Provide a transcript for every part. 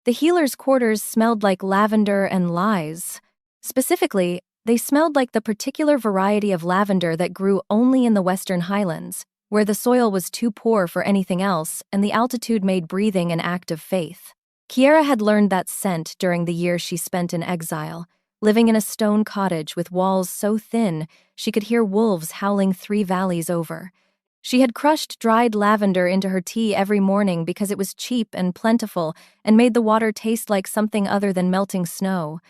The healer's quarters smelled like lavender and lies. Specifically, they smelled like the particular variety of lavender that grew only in the Western Highlands, where the soil was too poor for anything else and the altitude made breathing an act of faith. Kiera had learned that scent during the year she spent in exile, living in a stone cottage with walls so thin she could hear wolves howling 3 valleys over. She had crushed dried lavender into her tea every morning because it was cheap and plentiful and made the water taste like something other than melting snow.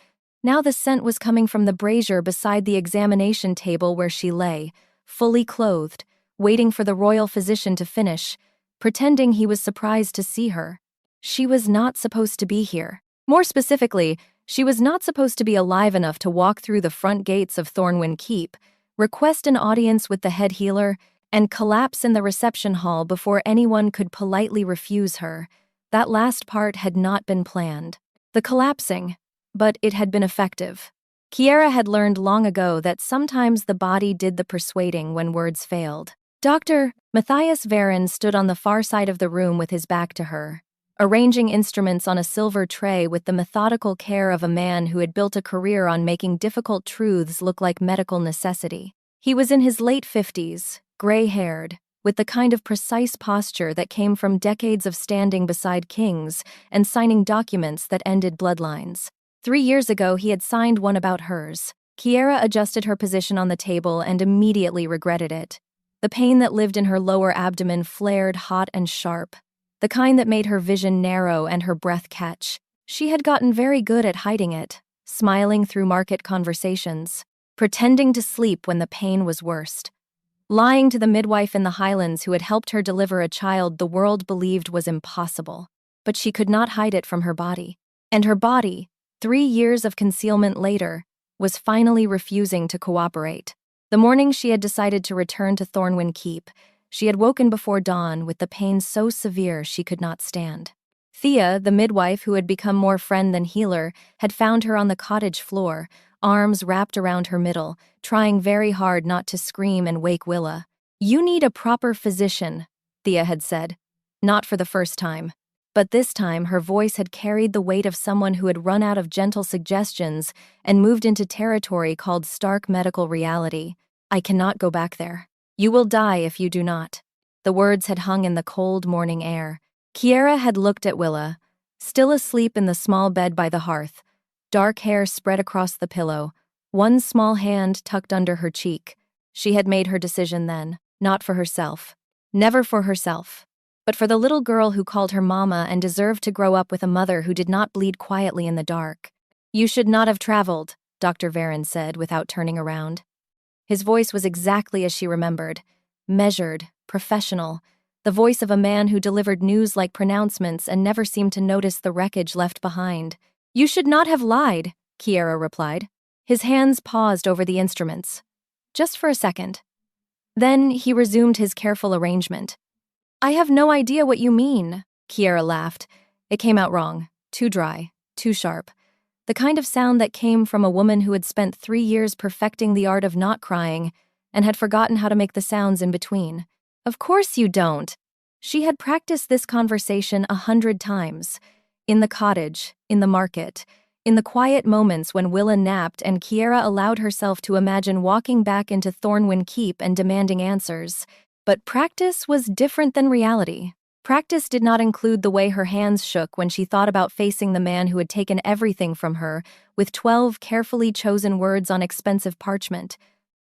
Now the scent was coming from the brazier beside the examination table where she lay, fully clothed, waiting for the royal physician to finish, pretending he was surprised to see her. She was not supposed to be here. More specifically, she was not supposed to be alive enough to walk through the front gates of Thornwyn Keep, request an audience with the head healer, and collapse in the reception hall before anyone could politely refuse her. That last part had not been planned. The collapsing, but it had been effective. Kiera had learned long ago that sometimes the body did the persuading when words failed. Dr. Matthias Varen stood on the far side of the room with his back to her, arranging instruments on a silver tray with the methodical care of a man who had built a career on making difficult truths look like medical necessity. He was in his late 50s, gray-haired, with the kind of precise posture that came from decades of standing beside kings and signing documents that ended bloodlines. 3 years ago, he had signed one about hers. Kiera adjusted her position on the table and immediately regretted it. The pain that lived in her lower abdomen flared hot and sharp, the kind that made her vision narrow and her breath catch. She had gotten very good at hiding it, smiling through market conversations, pretending to sleep when the pain was worst, lying to the midwife in the Highlands who had helped her deliver a child the world believed was impossible. But she could not hide it from her body. And her body, 3 years of concealment later, was finally refusing to cooperate. The morning she had decided to return to Thornwyn Keep, she had woken before dawn with the pain so severe she could not stand. Thea, the midwife who had become more friend than healer, had found her on the cottage floor, arms wrapped around her middle, trying very hard not to scream and wake Willa. "You need a proper physician," Thea had said. Not for the first time. But this time, her voice had carried the weight of someone who had run out of gentle suggestions and moved into territory called stark medical reality. "I cannot go back there. You will die if you do not." The words had hung in the cold morning air. Kiera had looked at Willa, still asleep in the small bed by the hearth, dark hair spread across the pillow, one small hand tucked under her cheek. She had made her decision then, not for herself. Never for herself. But for the little girl who called her mama and deserved to grow up with a mother who did not bleed quietly in the dark. "You should not have traveled," Dr. Varen said without turning around. His voice was exactly as she remembered, measured, professional, the voice of a man who delivered news like pronouncements and never seemed to notice the wreckage left behind. "You should not have lied," Kiera replied. His hands paused over the instruments. Just for a second. Then he resumed his careful arrangement. "I have no idea what you mean," Kiera laughed. It came out wrong, too dry, too sharp. The kind of sound that came from a woman who had spent 3 years perfecting the art of not crying and had forgotten how to make the sounds in between. "Of course you don't." She had practiced this conversation 100 times. In the cottage, in the market, in the quiet moments when Willa napped and Kiera allowed herself to imagine walking back into Thornwyn Keep and demanding answers. But practice was different than reality. Practice did not include the way her hands shook when she thought about facing the man who had taken everything from her, with 12 carefully chosen words on expensive parchment.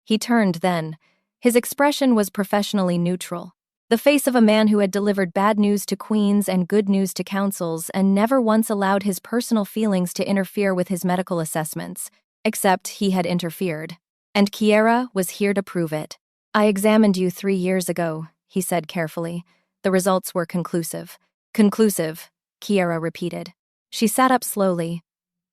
He turned then. His expression was professionally neutral. The face of a man who had delivered bad news to queens and good news to councils and never once allowed his personal feelings to interfere with his medical assessments, except he had interfered. And Kiera was here to prove it. "I examined you 3 years ago," he said carefully. The results were conclusive. "Conclusive," Kiera repeated. She sat up slowly.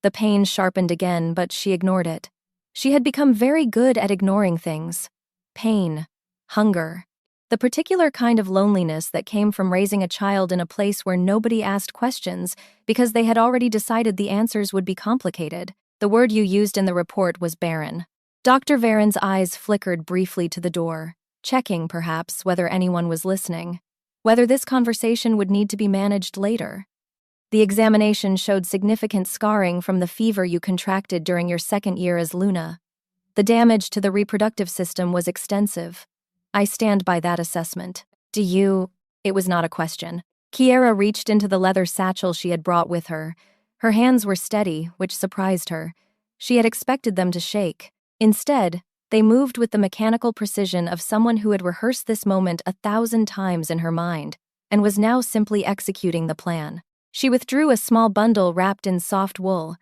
The pain sharpened again, but she ignored it. She had become very good at ignoring things. Pain, hunger, the particular kind of loneliness that came from raising a child in a place where nobody asked questions because they had already decided the answers would be complicated. The word you used in the report was barren. Dr. Varen's eyes flickered briefly to the door, checking, perhaps, whether anyone was listening, whether this conversation would need to be managed later. The examination showed significant scarring from the fever you contracted during your second year as Luna. The damage to the reproductive system was extensive. I stand by that assessment. Do you? It was not a question. Kiera reached into the leather satchel she had brought with her. Her hands were steady, which surprised her. She had expected them to shake. Instead, they moved with the mechanical precision of someone who had rehearsed this moment 1,000 times in her mind and was now simply executing the plan. She withdrew a small bundle wrapped in soft wool.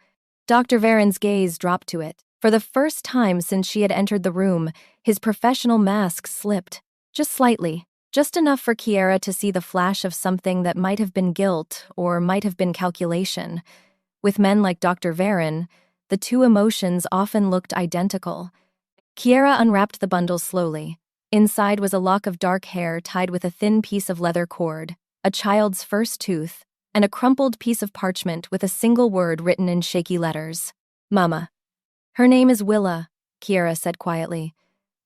Dr. Varen's gaze dropped to it. For the first time since she had entered the room, his professional mask slipped. Just slightly. Just enough for Kiera to see the flash of something that might have been guilt or might have been calculation. With men like Dr. Varen, the two emotions often looked identical. Kiera unwrapped the bundle slowly. Inside was a lock of dark hair tied with a thin piece of leather cord, a child's first tooth, and a crumpled piece of parchment with a single word written in shaky letters. Mama. Her name is Willa, Kiera said quietly.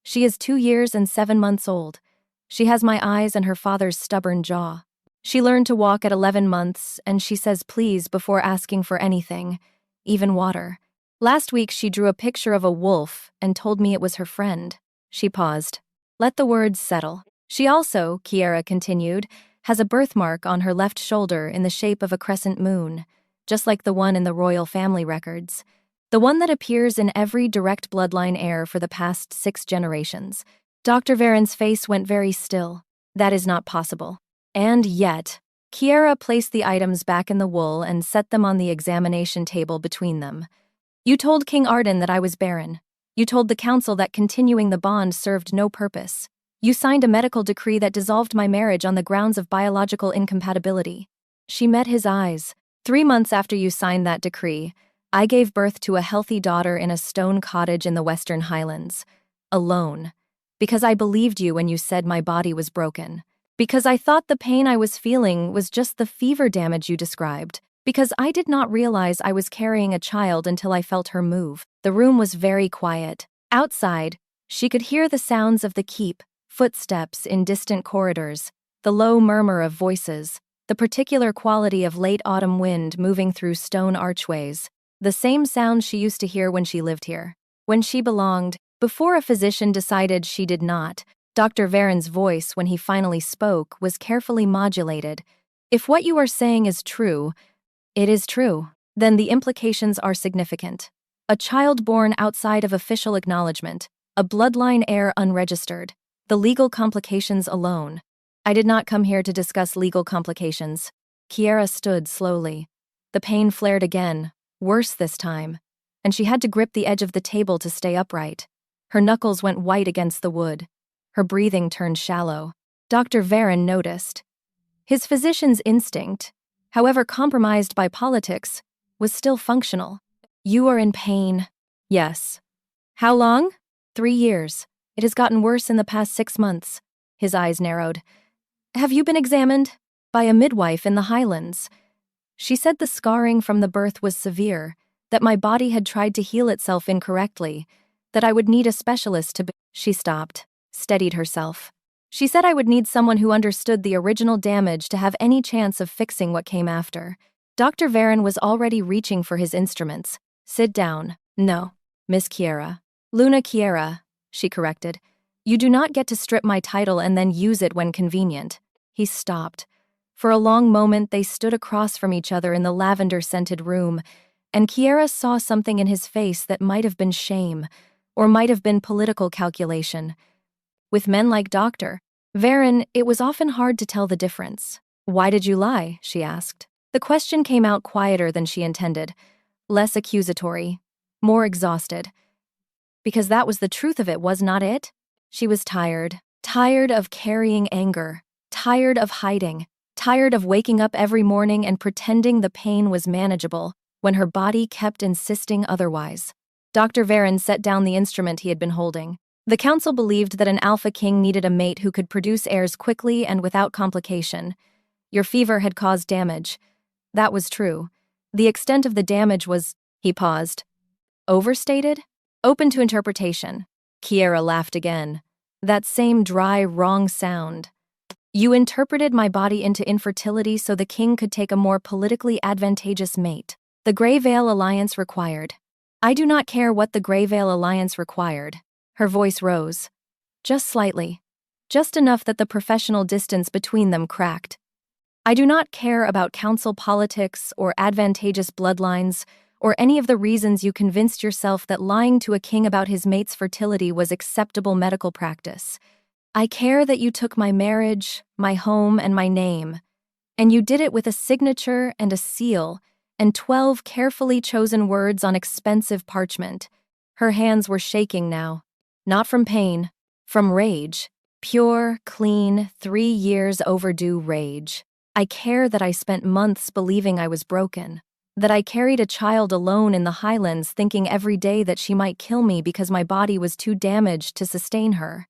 She is 2 years and 7 months old. She has my eyes and her father's stubborn jaw. She learned to walk at 11 months, and she says please before asking for anything, even water. Last week she drew a picture of a wolf and told me it was her friend. She paused. Let the words settle. She also, Kiera continued, has a birthmark on her left shoulder in the shape of a crescent moon, just like the one in the royal family records. The one that appears in every direct bloodline heir for the past 6 generations. Dr. Varen's face went very still. That is not possible. And yet, Kiera placed the items back in the wool and set them on the examination table between them. You told King Arden that I was barren. You told the council that continuing the bond served no purpose. You signed a medical decree that dissolved my marriage on the grounds of biological incompatibility. She met his eyes. 3 months after you signed that decree, I gave birth to a healthy daughter in a stone cottage in the Western Highlands. Alone. Because I believed you when you said my body was broken. Because I thought the pain I was feeling was just the fever damage you described. Because I did not realize I was carrying a child until I felt her move. The room was very quiet. Outside, she could hear the sounds of the keep, footsteps in distant corridors, the low murmur of voices, the particular quality of late autumn wind moving through stone archways. The same sounds she used to hear when she lived here. When she belonged, before a physician decided she did not. Dr. Varen's voice, when he finally spoke, was carefully modulated. If what you are saying is true, it is true. Then the implications are significant. A child born outside of official acknowledgement, a bloodline heir unregistered, the legal complications alone. I did not come here to discuss legal complications. Kiera stood slowly. The pain flared again, worse this time, and she had to grip the edge of the table to stay upright. Her knuckles went white against the wood. Her breathing turned shallow. Dr. Varen noticed. His physician's instinct, however compromised by politics, was still functional. You are in pain. Yes. How long? 3 years. It has gotten worse in the past 6 months. His eyes narrowed. Have you been examined? By a midwife in the Highlands. She said the scarring from the birth was severe, that my body had tried to heal itself incorrectly, that I would need a specialist to. She stopped, steadied herself. She said I would need someone who understood the original damage to have any chance of fixing what came after. Dr. Varen was already reaching for his instruments. Sit down. No, Miss Kiera. Luna Kiera, she corrected. You do not get to strip my title and then use it when convenient. He stopped. For a long moment they stood across from each other in the lavender-scented room, and Kiera saw something in his face that might have been shame, or might have been political calculation. With men like Dr. Varen, it was often hard to tell the difference. Why did you lie? She asked. The question came out quieter than she intended, less accusatory, more exhausted. Because that was the truth of it, was not it? She was tired of carrying anger, tired of hiding, tired of waking up every morning and pretending the pain was manageable when her body kept insisting otherwise. Dr. Varen set down the instrument he had been holding. The council believed that an alpha king needed a mate who could produce heirs quickly and without complication. Your fever had caused damage. That was true. The extent of the damage was, he paused, overstated? Open to interpretation. Kiera laughed again. That same dry, wrong sound. You interpreted my body into infertility so the king could take a more politically advantageous mate. The Grey Veil Alliance required. I do not care what the Grey Veil Alliance required. Her voice rose. Just slightly. Just enough that the professional distance between them cracked. I do not care about council politics or advantageous bloodlines or any of the reasons you convinced yourself that lying to a king about his mate's fertility was acceptable medical practice. I care that you took my marriage, my home, and my name, and you did it with a signature and a seal and 12 carefully chosen words on expensive parchment. Her hands were shaking now. Not from pain, from rage. Pure, clean, 3 years overdue rage. I care that I spent months believing I was broken, that I carried a child alone in the Highlands thinking every day that she might kill me because my body was too damaged to sustain her,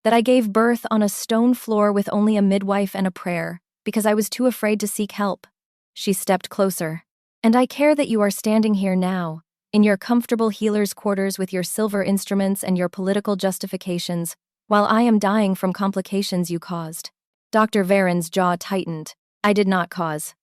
that I gave birth on a stone floor with only a midwife and a prayer because I was too afraid to seek help. She stepped closer. And I care that you are standing here now, in your comfortable healer's quarters with your silver instruments and your political justifications, while I am dying from complications you caused. Dr. Varen's jaw tightened. I did not cause.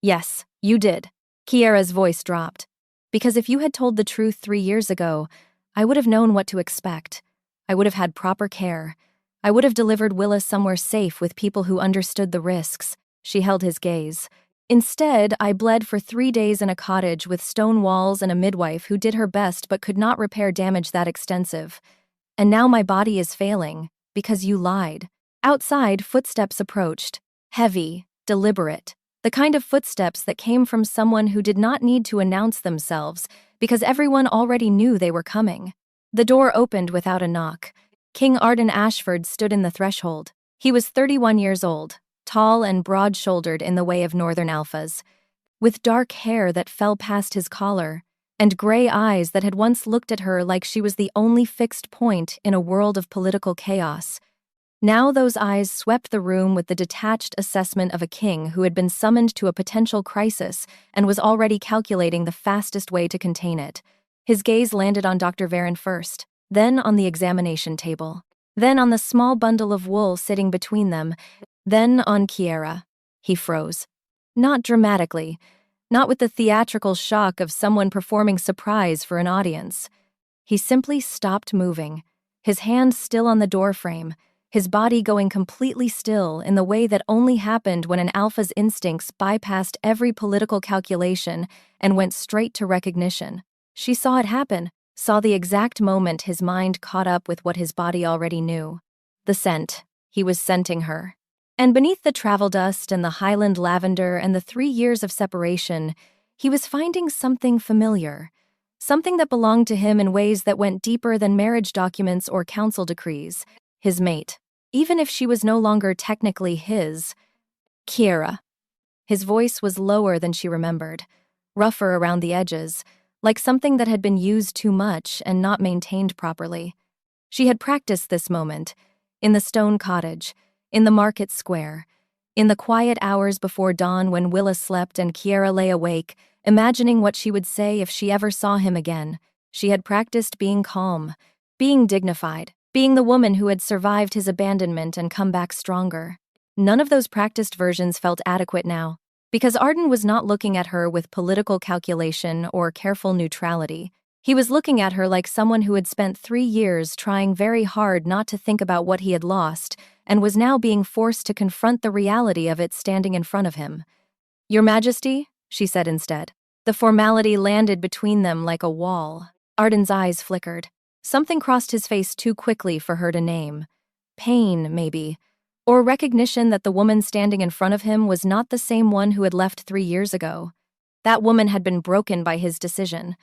Yes, you did. Kiera's voice dropped. Because if you had told the truth 3 years ago, I would have known what to expect. I would have had proper care. I would have delivered Willa somewhere safe with people who understood the risks. She held his gaze. Instead, I bled for 3 days in a cottage with stone walls and a midwife who did her best but could not repair damage that extensive. And now my body is failing, because you lied. Outside, footsteps approached. Heavy, deliberate. The kind of footsteps that came from someone who did not need to announce themselves, because everyone already knew they were coming. The door opened without a knock. King Arden Ashford stood in the threshold. He was 31 years old, tall and broad-shouldered in the way of northern alphas, with dark hair that fell past his collar, and gray eyes that had once looked at her like she was the only fixed point in a world of political chaos. Now those eyes swept the room with the detached assessment of a king who had been summoned to a potential crisis and was already calculating the fastest way to contain it. His gaze landed on Dr. Varen first, then on the examination table, then on the small bundle of wool sitting between them, then on Kiera. He froze. Not dramatically, not with the theatrical shock of someone performing surprise for an audience. He simply stopped moving, his hand still on the doorframe, his body going completely still in the way that only happened when an alpha's instincts bypassed every political calculation and went straight to recognition. She saw it happen, saw the exact moment his mind caught up with what his body already knew. The scent. He was scenting her. And beneath the travel dust and the Highland lavender and the 3 years of separation, he was finding something familiar, something that belonged to him in ways that went deeper than marriage documents or council decrees. His mate. Even if she was no longer technically his. Kiera. His voice was lower than she remembered, rougher around the edges, like something that had been used too much and not maintained properly. She had practiced this moment, in the stone cottage, in the market square, in the quiet hours before dawn when Willa slept and Kiera lay awake, imagining what she would say if she ever saw him again. She had practiced being calm, being dignified, being the woman who had survived his abandonment and come back stronger. None of those practiced versions felt adequate now, because Arden was not looking at her with political calculation or careful neutrality. He was looking at her like someone who had spent 3 years trying very hard not to think about what he had lost and was now being forced to confront the reality of it standing in front of him. "Your Majesty," she said instead. The formality landed between them like a wall. Arden's eyes flickered. Something crossed his face too quickly for her to name. Pain, maybe. Or recognition that the woman standing in front of him was not the same one who had left 3 years ago. That woman had been broken by his decision.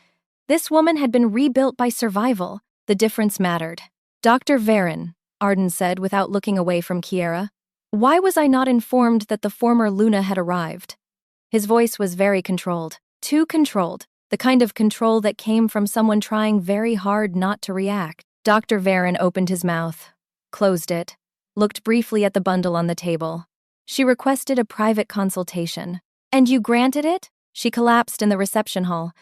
This woman had been rebuilt by survival. The difference mattered. "Dr. Varen," Arden said without looking away from Kiera. "Why was I not informed that the former Luna had arrived?" His voice was very controlled. Too controlled. The kind of control that came from someone trying very hard not to react. Dr. Varen opened his mouth, closed it, looked briefly at the bundle on the table. She requested a private consultation. "And you granted it?" She collapsed in the reception hall.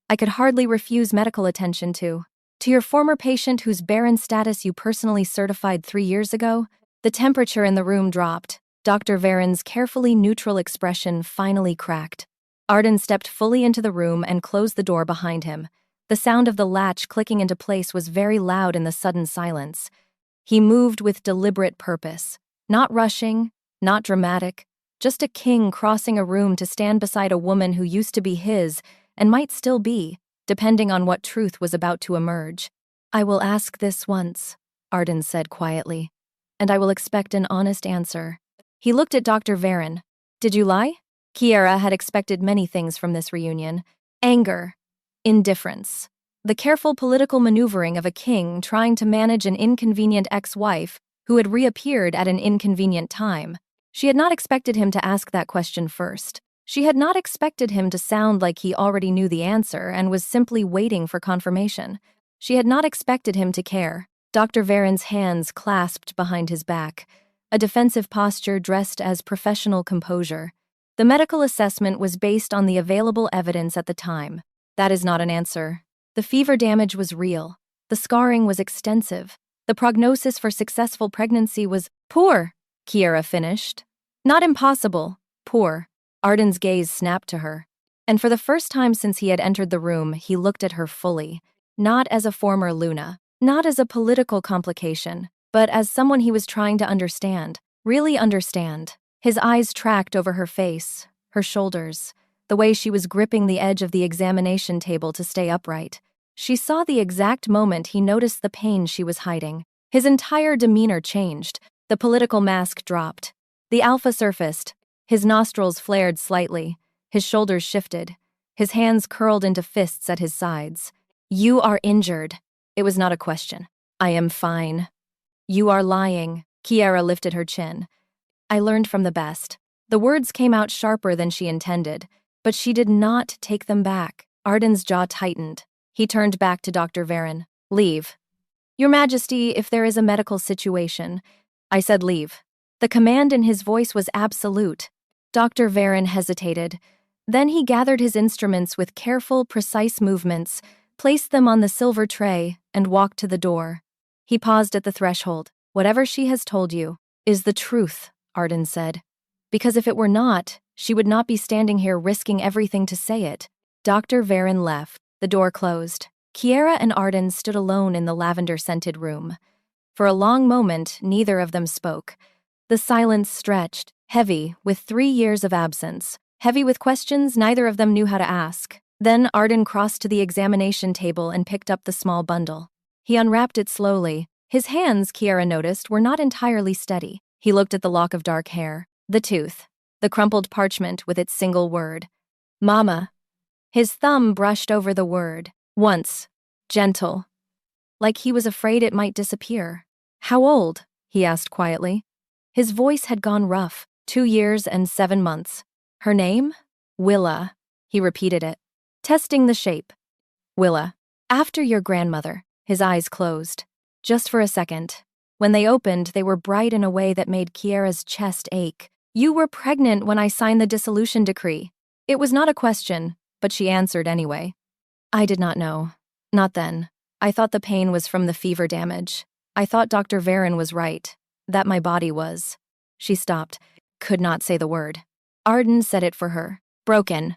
"I could hardly refuse medical attention to your former patient whose barren status you personally certified 3 years ago?" The temperature in the room dropped. Dr. Varen's carefully neutral expression finally cracked. Arden stepped fully into the room and closed the door behind him. The sound of the latch clicking into place was very loud in the sudden silence. He moved with deliberate purpose. Not rushing, not dramatic, just a king crossing a room to stand beside a woman who used to be his and might still be, depending on what truth was about to emerge. "I will ask this once," Arden said quietly, "and I will expect an honest answer." He looked at Dr. Varen. "Did you lie?" Kiera had expected many things from this reunion. Anger, indifference, the careful political maneuvering of a king trying to manage an inconvenient ex-wife who had reappeared at an inconvenient time. She had not expected him to ask that question first. She had not expected him to sound like he already knew the answer and was simply waiting for confirmation. She had not expected him to care. Dr. Varen's hands clasped behind his back, a defensive posture dressed as professional composure. The medical assessment was based on the available evidence at the time. That is not an answer. The fever damage was real. The scarring was extensive. The prognosis for successful pregnancy was poor, Kiera finished. Not impossible, poor. Arden's gaze snapped to her. And for the first time since he had entered the room, he looked at her fully. Not as a former Luna, not as a political complication, but as someone he was trying to understand, really understand. His eyes tracked over her face, her shoulders, the way she was gripping the edge of the examination table to stay upright. She saw the exact moment he noticed the pain she was hiding. His entire demeanor changed. The political mask dropped. The alpha surfaced. His nostrils flared slightly. His shoulders shifted. His hands curled into fists at his sides. "You are injured." It was not a question. "I am fine." "You are lying." Kiera lifted her chin. "I learned from the best." The words came out sharper than she intended, but she did not take them back. Arden's jaw tightened. He turned back to Dr. Varen. "Leave." "Your Majesty, if there is a medical situation." "I said leave." The command in his voice was absolute. Dr. Varen hesitated. Then he gathered his instruments with careful, precise movements, placed them on the silver tray, and walked to the door. He paused at the threshold. "Whatever she has told you is the truth," Arden said. "Because if it were not, she would not be standing here risking everything to say it." Dr. Varen left. The door closed. Kiera and Arden stood alone in the lavender-scented room. For a long moment, neither of them spoke. The silence stretched, heavy with 3 years of absence, heavy with questions neither of them knew how to ask. Then Arden crossed to the examination table and picked up the small bundle. He unwrapped it slowly. His hands, Kiera noticed, were not entirely steady. He looked at the lock of dark hair, the tooth, the crumpled parchment with its single word. "Mama." His thumb brushed over the word. Once. Gentle. Like he was afraid it might disappear. "How old?" he asked quietly. His voice had gone rough. 2 years and 7 months. "Her name?" "Willa." He repeated it. Testing the shape. "Willa. After your grandmother." His eyes closed. Just for a second. When they opened, they were bright in a way that made Kiera's chest ache. "You were pregnant when I signed the dissolution decree." It was not a question, but she answered anyway. "I did not know. Not then. I thought the pain was from the fever damage. I thought Dr. Varen was right. That my body was." She stopped. Could not say the word. Arden said it for her. "Broken."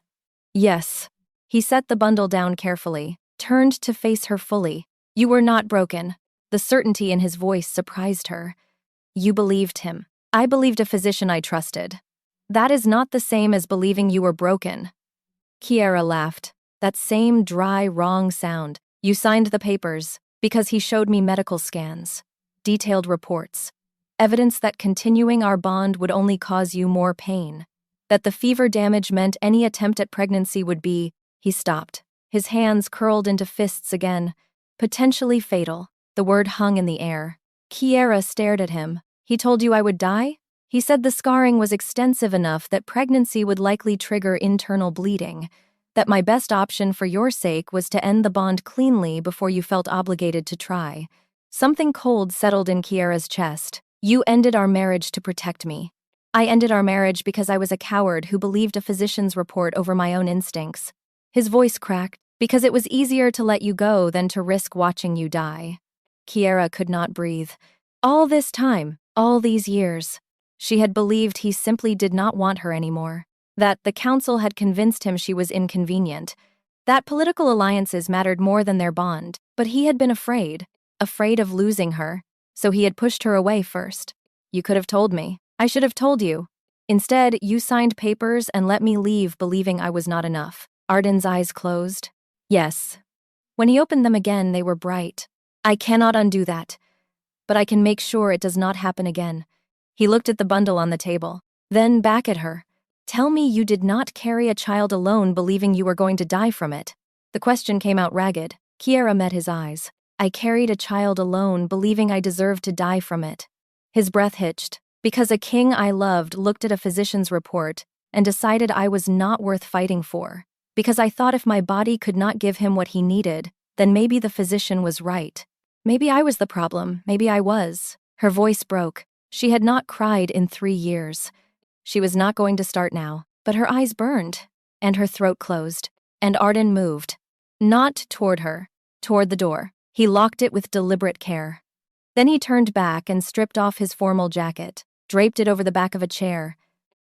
"Yes." He set the bundle down carefully, turned to face her fully. "You were not broken." The certainty in his voice surprised her. "You believed him. I believed a physician I trusted. That is not the same as believing you were broken." Kiera laughed. That same dry, wrong sound. "You signed the papers because he showed me medical scans, detailed reports, evidence that continuing our bond would only cause you more pain, that the fever damage meant any attempt at pregnancy would be." He stopped. His hands curled into fists again. "Potentially fatal." The word hung in the air. Kiera stared at him. "He told you I would die?" He said the scarring was extensive enough that pregnancy would likely trigger internal bleeding, that my best option for your sake was to end the bond cleanly before you felt obligated to try. Something cold settled in Kiera's chest. "You ended our marriage to protect me." "I ended our marriage because I was a coward who believed a physician's report over my own instincts." His voice cracked. "Because it was easier to let you go than to risk watching you die." Kiera could not breathe. All this time, all these years. She had believed he simply did not want her anymore, that the council had convinced him she was inconvenient, that political alliances mattered more than their bond, but he had been afraid of losing her, so he had pushed her away first. You could have told me. I should have told you. Instead, you signed papers and let me leave believing I was not enough. Arden's eyes closed. Yes. When he opened them again, they were bright. I cannot undo that, but I can make sure it does not happen again. He looked at the bundle on the table, then back at her. Tell me you did not carry a child alone believing you were going to die from it. The question came out ragged. Kiera met his eyes. I carried a child alone believing I deserved to die from it. His breath hitched, because a king I loved looked at a physician's report and decided I was not worth fighting for. Because I thought if my body could not give him what he needed, then maybe the physician was right. Maybe I was the problem, maybe I was. Her voice broke. She had not cried in 3 years. She was not going to start now, but her eyes burned, and her throat closed, and Arden moved. Not toward her, toward the door. He locked it with deliberate care. Then he turned back and stripped off his formal jacket, draped it over the back of a chair,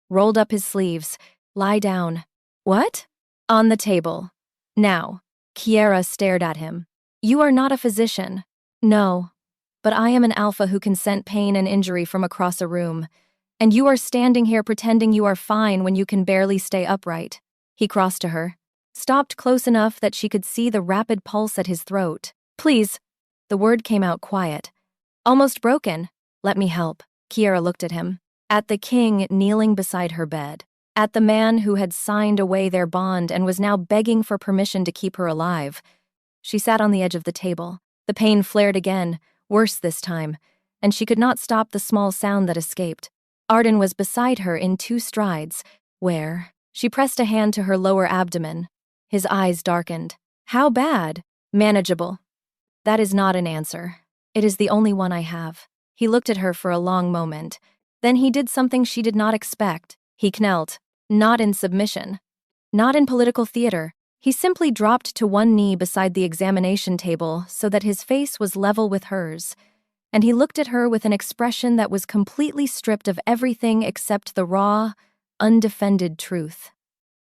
rolled up his sleeves. Lie down. What? On the table. Now. Kiera stared at him. You are not a physician. No. But I am an alpha who can sense pain and injury from across a room. And you are standing here pretending you are fine when you can barely stay upright. He crossed to her, stopped close enough that she could see the rapid pulse at his throat. Please. The word came out quiet. Almost broken. Let me help. Kiera looked at him. At the king kneeling beside her bed. At the man who had signed away their bond and was now begging for permission to keep her alive. She sat on the edge of the table. The pain flared again, worse this time, and she could not stop the small sound that escaped. Arden was beside her in 2 strides, where she pressed a hand to her lower abdomen. His eyes darkened. How bad? Manageable. That is not an answer. It is the only one I have. He looked at her for a long moment. Then he did something she did not expect. He knelt, not in submission, not in political theater. He simply dropped to one knee beside the examination table so that his face was level with hers, and he looked at her with an expression that was completely stripped of everything except the raw, undefended truth.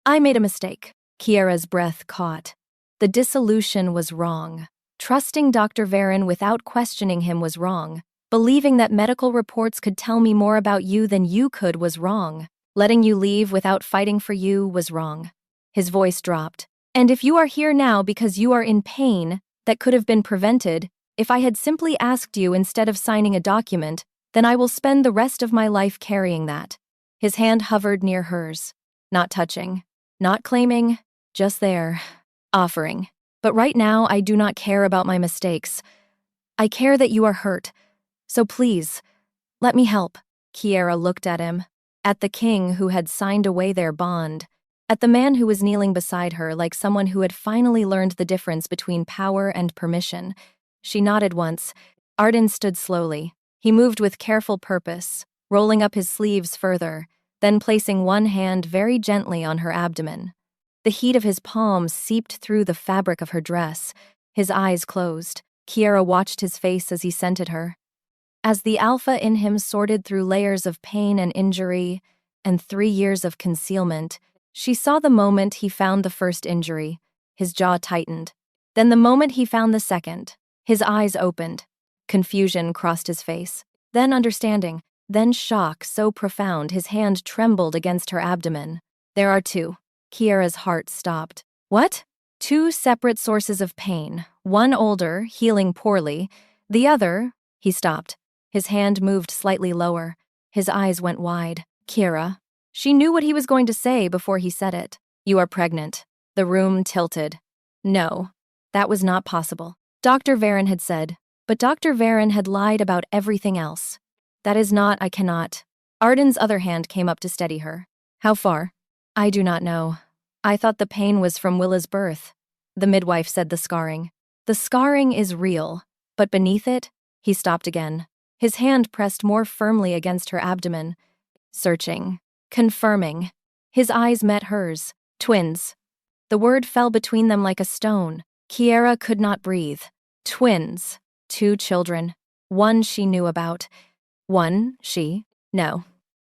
I made a mistake. Kiera's breath caught. The dissolution was wrong. Trusting Dr. Varen without questioning him was wrong. Believing that medical reports could tell me more about you than you could was wrong. Letting you leave without fighting for you was wrong. His voice dropped. And if you are here now because you are in pain that could have been prevented, if I had simply asked you instead of signing a document, then I will spend the rest of my life carrying that. His hand hovered near hers, not touching, not claiming, just there, offering. But right now I do not care about my mistakes. I care that you are hurt. So please, let me help. Kiera looked at him, at the king who had signed away their bond, at the man who was kneeling beside her like someone who had finally learned the difference between power and permission. She nodded once. Arden stood slowly. He moved with careful purpose, rolling up his sleeves further, then placing one hand very gently on her abdomen. The heat of his palms seeped through the fabric of her dress. His eyes closed. Kiera watched his face as he scented her. As the alpha in him sorted through layers of pain and injury and 3 years of concealment, she saw the moment he found the first injury. His jaw tightened. Then the moment he found the second. His eyes opened. Confusion crossed his face. Then understanding. Then shock so profound his hand trembled against her abdomen. There are 2. Kiera's heart stopped. What? 2 separate sources of pain. One older, healing poorly. The other. He stopped. His hand moved slightly lower. His eyes went wide. Kiera. She knew what he was going to say before he said it. You are pregnant. The room tilted. No, that was not possible. Dr. Varen had said, but Dr. Varen had lied about everything else. That is not, I cannot. Arden's other hand came up to steady her. How far? I do not know. I thought the pain was from Willa's birth. The midwife said the scarring. The scarring is real, but beneath it, he stopped again. His hand pressed more firmly against her abdomen. Searching. Confirming. His eyes met hers. Twins. The word fell between them like a stone. Kiera could not breathe. Twins. 2 children. One she knew about. One, no.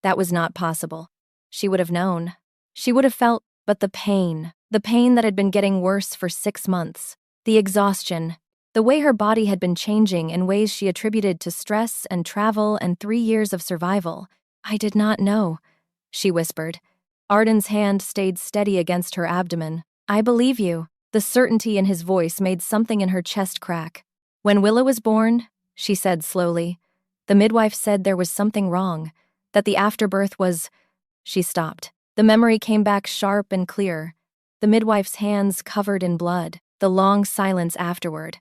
That was not possible. She would have known. She would have felt, but the pain that had been getting worse for 6 months, the exhaustion, the way her body had been changing in ways she attributed to stress and travel and 3 years of survival. I did not know, she whispered. Arden's hand stayed steady against her abdomen. I believe you. The certainty in his voice made something in her chest crack. When Willa was born, she said slowly, the midwife said there was something wrong, that the afterbirth was... She stopped. The memory came back sharp and clear. The midwife's hands covered in blood, the long silence afterward,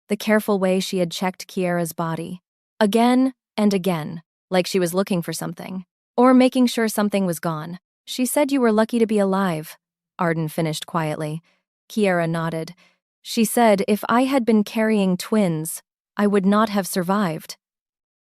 the careful way she had checked Kiera's body. Again and again, like she was looking for something, or making sure something was gone. She said you were lucky to be alive, Arden finished quietly. Kiera nodded. She said if I had been carrying twins, I would not have survived.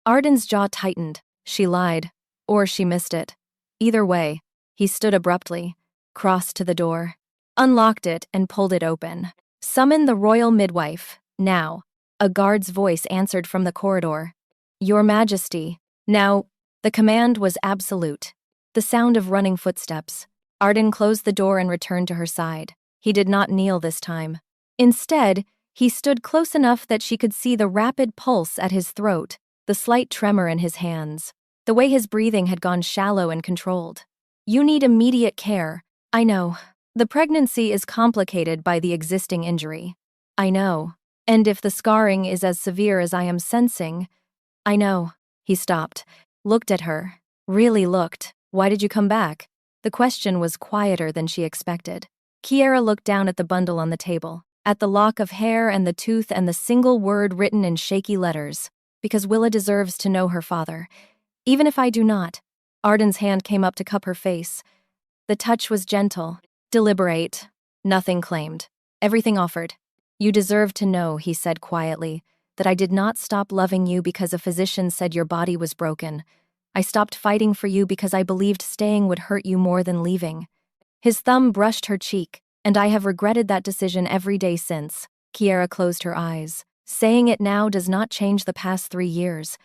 Arden's jaw tightened. She lied, or she missed it. Either way, he stood abruptly, crossed to the door, unlocked it and pulled it open. Summon the royal midwife, now. A guard's voice answered from the corridor. Your Majesty. Now, the command was absolute. The sound of running footsteps. Arden closed the door and returned to her side. He did not kneel this time. Instead, he stood close enough that she could see the rapid pulse at his throat, the slight tremor in his hands, the way his breathing had gone shallow and controlled. You need immediate care. I know. The pregnancy is complicated by the existing injury. I know. And if the scarring is as severe as I am sensing... I know. He stopped, looked at her, really looked. Why did you come back? The question was quieter than she expected. Kiera looked down at the bundle on the table, at the lock of hair and the tooth and the single word written in shaky letters. Because Willa deserves to know her father. Even if I do not. Arden's hand came up to cup her face. The touch was gentle, deliberate, nothing claimed, everything offered. You deserve to know, he said quietly, that I did not stop loving you because a physician said your body was broken. I stopped fighting for you because I believed staying would hurt you more than leaving. His thumb brushed her cheek, and I have regretted that decision every day since. Kiera closed her eyes. Saying it now does not change the past 3 years.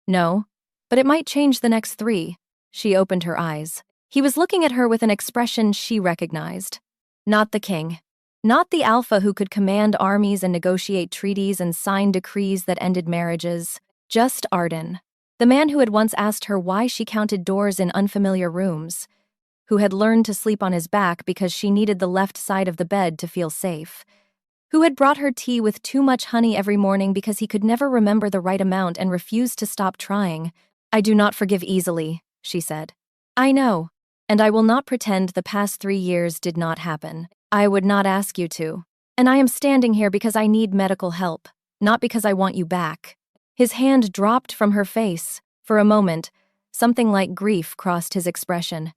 No, but it might change the next 3. She opened her eyes. He was looking at her with an expression she recognized. Not the king. Not the alpha who could command armies and negotiate treaties and sign decrees that ended marriages. Just Arden. The man who had once asked her why she counted doors in unfamiliar rooms. Who had learned to sleep on his back because she needed the left side of the bed to feel safe. Who had brought her tea with too much honey every morning because he could never remember the right amount and refused to stop trying. I do not forgive easily, she said. I know, and I will not pretend the past 3 years did not happen. I would not ask you to. And I am standing here because I need medical help, not because I want you back. His hand dropped from her face. For a moment, something like grief crossed his expression.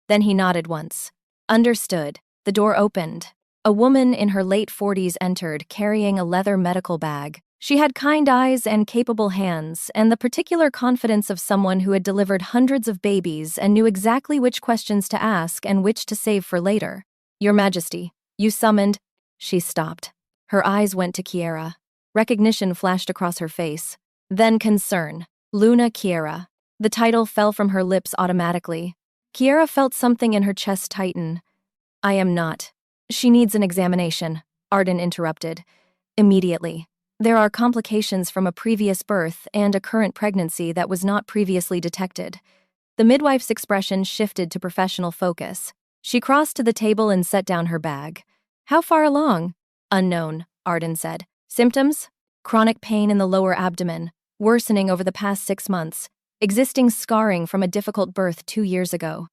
Then he nodded once. Understood. The door opened. A woman in her late 40s entered, carrying a leather medical bag. She had kind eyes and capable hands, and the particular confidence of someone who had delivered hundreds of babies and knew exactly which questions to ask and which to save for later. Your Majesty, you summoned... She stopped. Her eyes went to Kiera. Recognition flashed across her face. Then concern. Luna Kiera. The title fell from her lips automatically. Kiera felt something in her chest tighten. I am not. She needs an examination, Arden interrupted. Immediately. There are complications from a previous birth and a current pregnancy that was not previously detected. The midwife's expression shifted to professional focus. She crossed to the table and set down her bag. How far along? Unknown, Arden said. Symptoms? Chronic pain in the lower abdomen, worsening over the past 6 months, existing scarring from a difficult birth 2 years ago.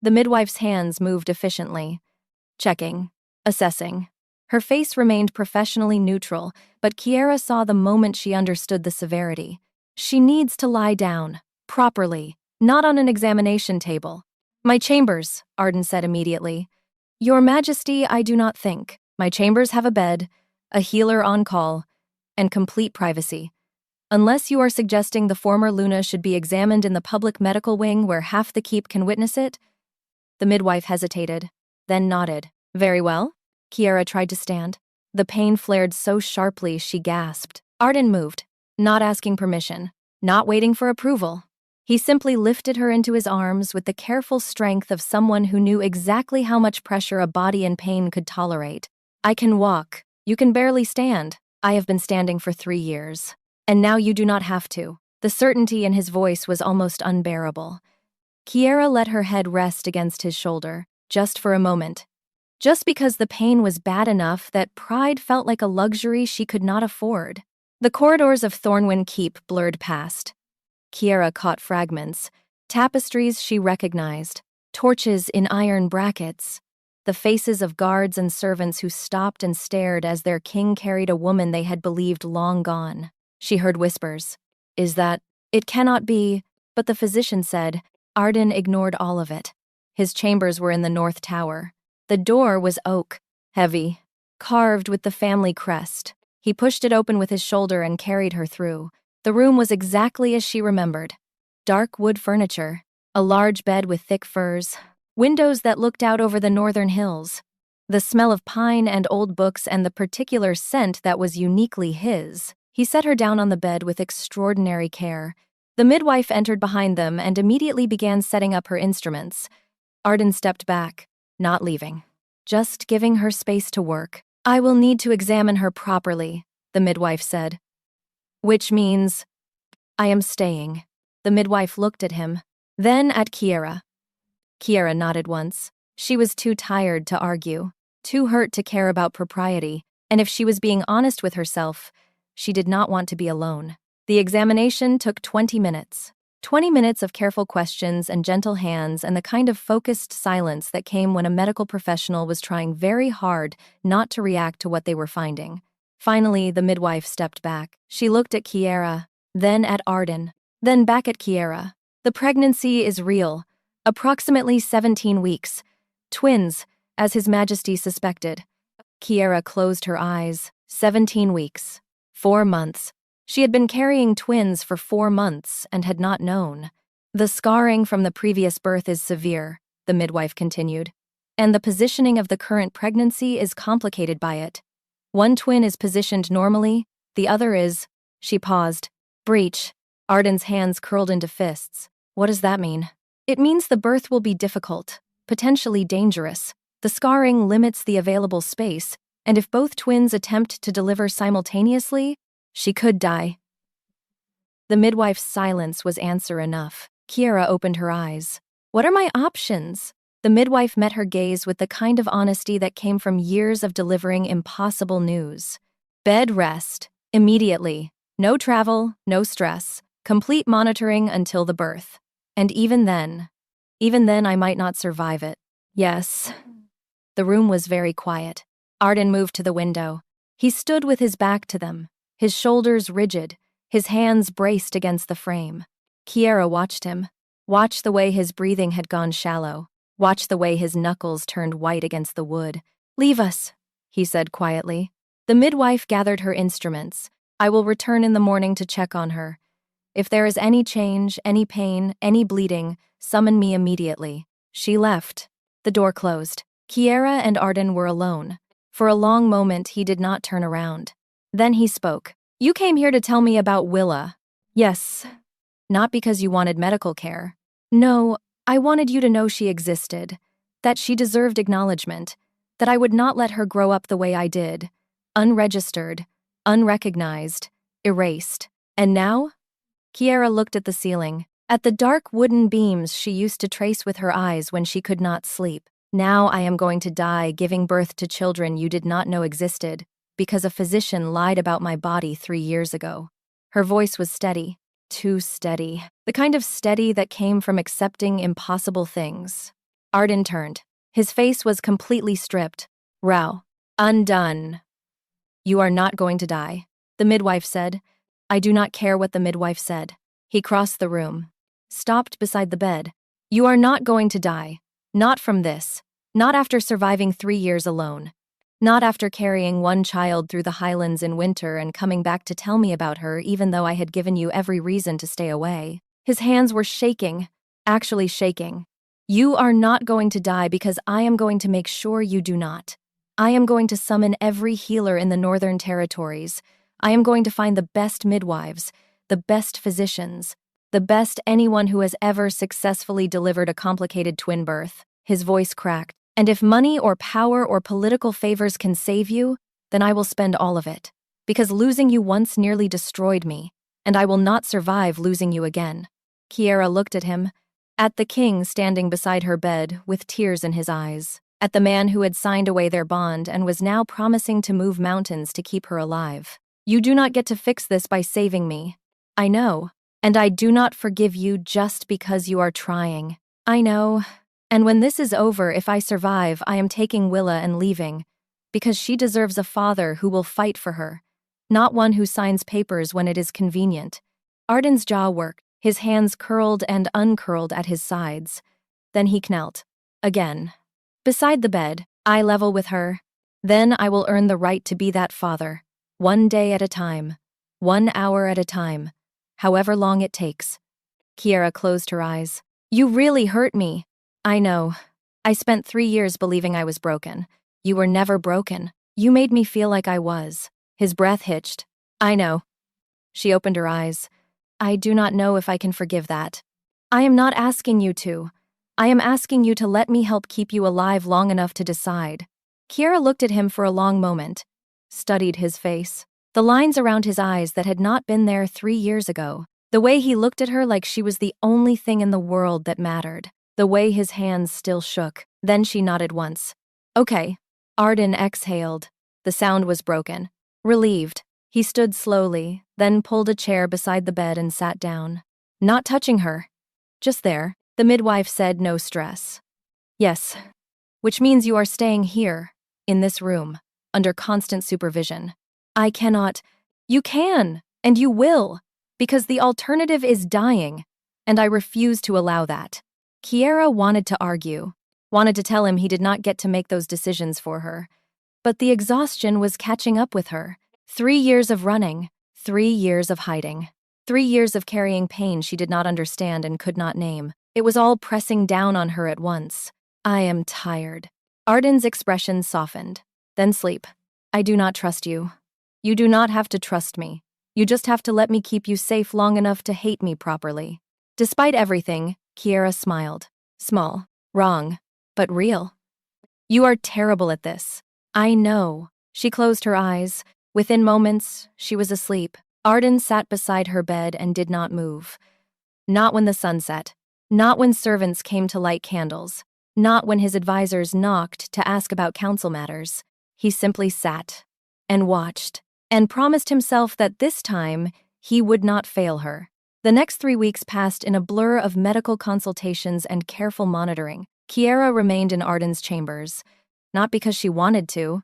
The midwife's hands moved efficiently. Checking. Assessing. Her face remained professionally neutral, but Kiera saw the moment she understood the severity. She needs to lie down, properly, not on an examination table. My chambers, Arden said immediately. Your Majesty, I do not think. My chambers have a bed, a healer on call, and complete privacy. Unless you are suggesting the former Luna should be examined in the public medical wing where half the keep can witness it? The midwife hesitated, then nodded. Very well. Kiera tried to stand. The pain flared so sharply she gasped. Arden moved, not asking permission, not waiting for approval. He simply lifted her into his arms with the careful strength of someone who knew exactly how much pressure a body in pain could tolerate. I can walk. You can barely stand. I have been standing for 3 years. And now you do not have to. The certainty in his voice was almost unbearable. Kiera let her head rest against his shoulder, just for a moment. Just because the pain was bad enough that pride felt like a luxury she could not afford. The corridors of Thornwyn Keep blurred past. Kiera caught fragments, tapestries she recognized, torches in iron brackets, the faces of guards and servants who stopped and stared as their king carried a woman they had believed long gone. She heard whispers. Is that? It cannot be, but the physician said. Arden ignored all of it. His chambers were in the north tower. The door was oak, heavy, carved with the family crest. He pushed it open with his shoulder and carried her through. The room was exactly as she remembered. Dark wood furniture, a large bed with thick furs, windows that looked out over the northern hills, the smell of pine and old books and the particular scent that was uniquely his. He set her down on the bed with extraordinary care. The midwife entered behind them and immediately began setting up her instruments. Arden stepped back, not leaving, just giving her space to work. I will need to examine her properly, the midwife said. Which means, I am staying. The midwife looked at him, then at Kiera. Kiera nodded once. She was too tired to argue, too hurt to care about propriety, and if she was being honest with herself, she did not want to be alone. The examination took 20 minutes. 20 minutes of careful questions and gentle hands and the kind of focused silence that came when a medical professional was trying very hard not to react to what they were finding. Finally, the midwife stepped back. She looked at Kiera, then at Arden, then back at Kiera. The pregnancy is real. Approximately 17 weeks. Twins, as His Majesty suspected. Kiera closed her eyes. 17 weeks. 4 months. She had been carrying twins for 4 months and had not known. The scarring from the previous birth is severe, the midwife continued, and the positioning of the current pregnancy is complicated by it. One twin is positioned normally, the other is, she paused. Breech. Arden's hands curled into fists. What does that mean? It means the birth will be difficult, potentially dangerous. The scarring limits the available space, and if both twins attempt to deliver simultaneously, she could die. The midwife's silence was answer enough. Kiera opened her eyes. What are my options? The midwife met her gaze with the kind of honesty that came from years of delivering impossible news. Bed rest. Immediately. No travel, no stress. Complete monitoring until the birth. And even then I might not survive it. Yes. The room was very quiet. Arden moved to the window. He stood with his back to them, his shoulders rigid, his hands braced against the frame. Kiera watched him. Watched the way his breathing had gone shallow. Watched the way his knuckles turned white against the wood. Leave us, he said quietly. The midwife gathered her instruments. I will return in the morning to check on her. If there is any change, any pain, any bleeding, summon me immediately. She left. The door closed. Kiera and Arden were alone. For a long moment he did not turn around. Then he spoke. You came here to tell me about Willa. Yes. Not because you wanted medical care. No, I wanted you to know she existed, that she deserved acknowledgement, that I would not let her grow up the way I did, unregistered, unrecognized, erased. And now? Kiera looked at the ceiling, at the dark wooden beams she used to trace with her eyes when she could not sleep. Now I am going to die giving birth to children you did not know existed, because a physician lied about my body 3 years ago. Her voice was steady. Too steady. The kind of steady that came from accepting impossible things. Arden turned. His face was completely stripped. Rao. Undone. You are not going to die, the midwife said. I do not care what the midwife said. He crossed the room. Stopped beside the bed. You are not going to die. Not from this. Not after surviving 3 years alone. Not after carrying one child through the highlands in winter and coming back to tell me about her even though I had given you every reason to stay away. His hands were shaking, actually shaking. You are not going to die because I am going to make sure you do not. I am going to summon every healer in the Northern Territories. I am going to find the best midwives, the best physicians. The best anyone who has ever successfully delivered a complicated twin birth. His voice cracked. And if money or power or political favors can save you, then I will spend all of it. Because losing you once nearly destroyed me, and I will not survive losing you again. Kiera looked at him, at the king standing beside her bed with tears in his eyes, at the man who had signed away their bond and was now promising to move mountains to keep her alive. You do not get to fix this by saving me. I know, and I do not forgive you just because you are trying. I know. And when this is over, if I survive, I am taking Willa and leaving, because she deserves a father who will fight for her, not one who signs papers when it is convenient. Arden's jaw worked, his hands curled and uncurled at his sides. Then he knelt. Again. Beside the bed, eye level with her. Then I will earn the right to be that father, 1 day at a time, 1 hour at a time, however long it takes. Kiera closed her eyes. You really hurt me. I know. I spent 3 years believing I was broken. You were never broken. You made me feel like I was. His breath hitched. I know. She opened her eyes. I do not know if I can forgive that. I am not asking you to. I am asking you to let me help keep you alive long enough to decide. Kiera looked at him for a long moment, studied his face. The lines around his eyes that had not been there 3 years ago. The way he looked at her like she was the only thing in the world that mattered. The way his hands still shook. Then she nodded once. Okay. Arden exhaled. The sound was broken. Relieved. He stood slowly, then pulled a chair beside the bed and sat down. Not touching her. Just there. The midwife said, no stress. Yes. Which means you are staying here, in this room, under constant supervision. I cannot. You can, and you will, because the alternative is dying, and I refuse to allow that. Kiera wanted to argue, wanted to tell him he did not get to make those decisions for her. But the exhaustion was catching up with her. 3 years of running, 3 years of hiding, 3 years of carrying pain she did not understand and could not name. It was all pressing down on her at once. I am tired. Arden's expression softened. Then sleep. I do not trust you. You do not have to trust me. You just have to let me keep you safe long enough to hate me properly. Despite everything, Kiera smiled. Small, wrong, but real. You are terrible at this. I know. She closed her eyes. Within moments, she was asleep. Arden sat beside her bed and did not move. Not when the sun set. Not when servants came to light candles. Not when his advisors knocked to ask about council matters. He simply sat and watched and promised himself that this time he would not fail her. The next 3 weeks passed in a blur of medical consultations and careful monitoring. Kiera remained in Arden's chambers, not because she wanted to,